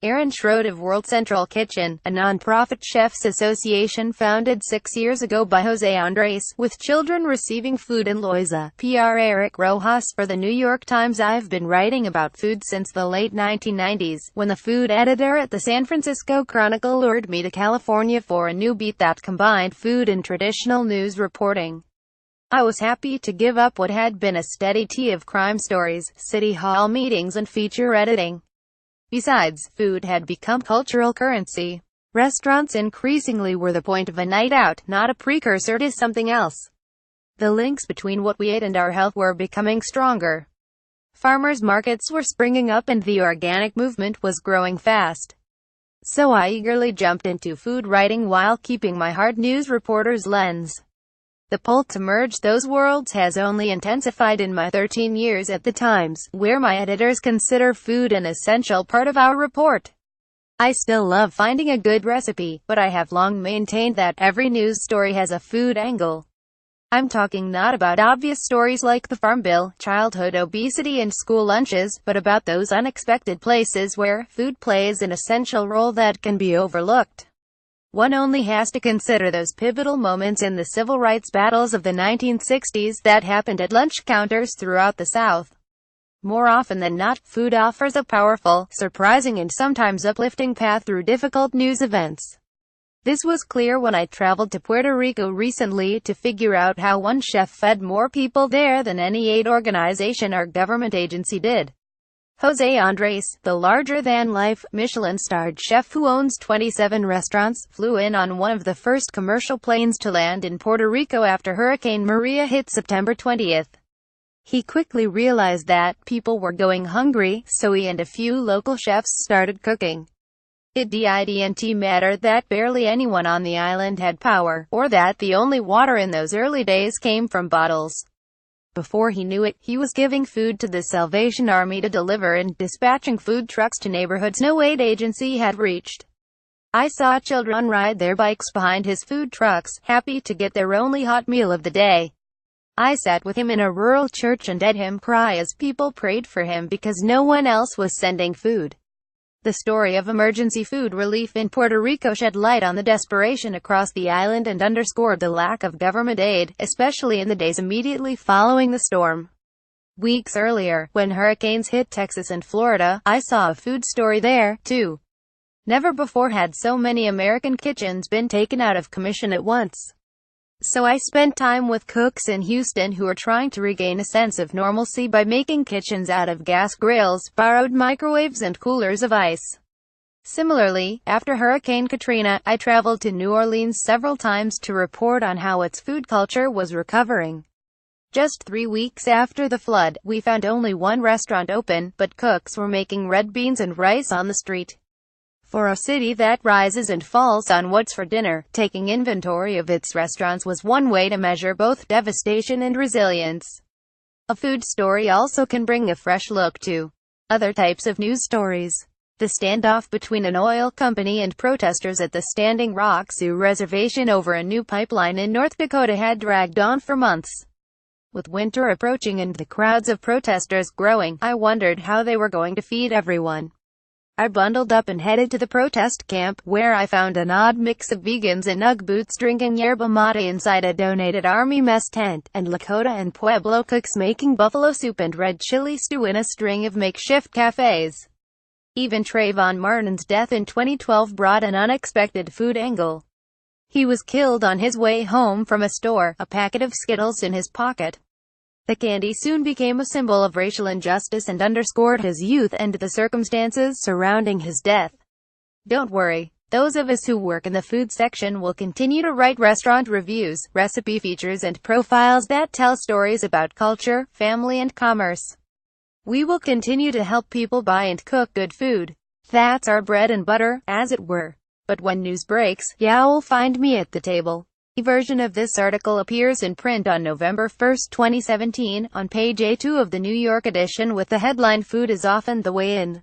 Erin Schrode of World Central Kitchen, a non-profit chefs association founded 6 years ago by José Andrés, with children receiving food in Loíza. PR Eric Rojas for the New York Times. I've been writing about food since the late 1990s, when the food editor at the San Francisco Chronicle lured me to California for a new beat that combined food and traditional news reporting. I was happy to give up what had been a steady tea of crime stories, city hall meetings and feature editing. Besides, food had become cultural currency. Restaurants increasingly were the point of a night out, not a precursor to something else. The links between what we ate and our health were becoming stronger. Farmers markets were springing up and the organic movement was growing fast. So I eagerly jumped into food writing while keeping my hard news reporter's lens. The pull to merge those worlds has only intensified in my 13 years at the Times, where my editors consider food an essential part of our report. I still love finding a good recipe, but I have long maintained that every news story has a food angle. I'm talking not about obvious stories like the Farm Bill, childhood obesity and school lunches, but about those unexpected places where food plays an essential role that can be overlooked. One only has to consider those pivotal moments in the civil rights battles of the 1960s that happened at lunch counters throughout the South. More often than not, food offers a powerful, surprising and sometimes uplifting path through difficult news events. This was clear when I traveled to Puerto Rico recently to figure out how one chef fed more people there than any aid organization or government agency did. José Andrés, the larger-than-life, Michelin-starred chef who owns 27 restaurants, flew in on one of the first commercial planes to land in Puerto Rico after Hurricane Maria hit September 20th. He quickly realized that people were going hungry, so he and a few local chefs started cooking. It didn't matter that barely anyone on the island had power, or that the only water in those early days came from bottles. Before he knew it, he was giving food to the Salvation Army to deliver and dispatching food trucks to neighborhoods no aid agency had reached. I saw children ride their bikes behind his food trucks, happy to get their only hot meal of the day. I sat with him in a rural church and heard him cry as people prayed for him because no one else was sending food. The story of emergency food relief in Puerto Rico shed light on the desperation across the island and underscored the lack of government aid, especially in the days immediately following the storm. Weeks earlier, when hurricanes hit Texas and Florida, I saw a food story there, too. Never before had so many American kitchens been taken out of commission at once. So I spent time with cooks in Houston who are trying to regain a sense of normalcy by making kitchens out of gas grills, borrowed microwaves and coolers of ice. Similarly, after Hurricane Katrina, I traveled to New Orleans several times to report on how its food culture was recovering. Just 3 weeks after the flood, we found only one restaurant open, but cooks were making red beans and rice on the street. For a city that rises and falls on what's for dinner, taking inventory of its restaurants was one way to measure both devastation and resilience. A food story also can bring a fresh look to other types of news stories. The standoff between an oil company and protesters at the Standing Rock Sioux Reservation over a new pipeline in North Dakota had dragged on for months. With winter approaching and the crowds of protesters growing, I wondered how they were going to feed everyone. I bundled up and headed to the protest camp, where I found an odd mix of vegans in Ugg boots drinking yerba mate inside a donated Army mess tent, and Lakota and Pueblo cooks making buffalo soup and red chili stew in a string of makeshift cafes. Even Trayvon Martin's death in 2012 brought an unexpected food angle. He was killed on his way home from a store, a packet of Skittles in his pocket. The candy soon became a symbol of racial injustice and underscored his youth and the circumstances surrounding his death. Don't worry, those of us who work in the food section will continue to write restaurant reviews, recipe features and profiles that tell stories about culture, family and commerce. We will continue to help people buy and cook good food. That's our bread and butter, as it were. But when news breaks, you'll find me at the table. A version of this article appears in print on November 1, 2017, on page A2 of the New York edition with the headline "Food is often the way in."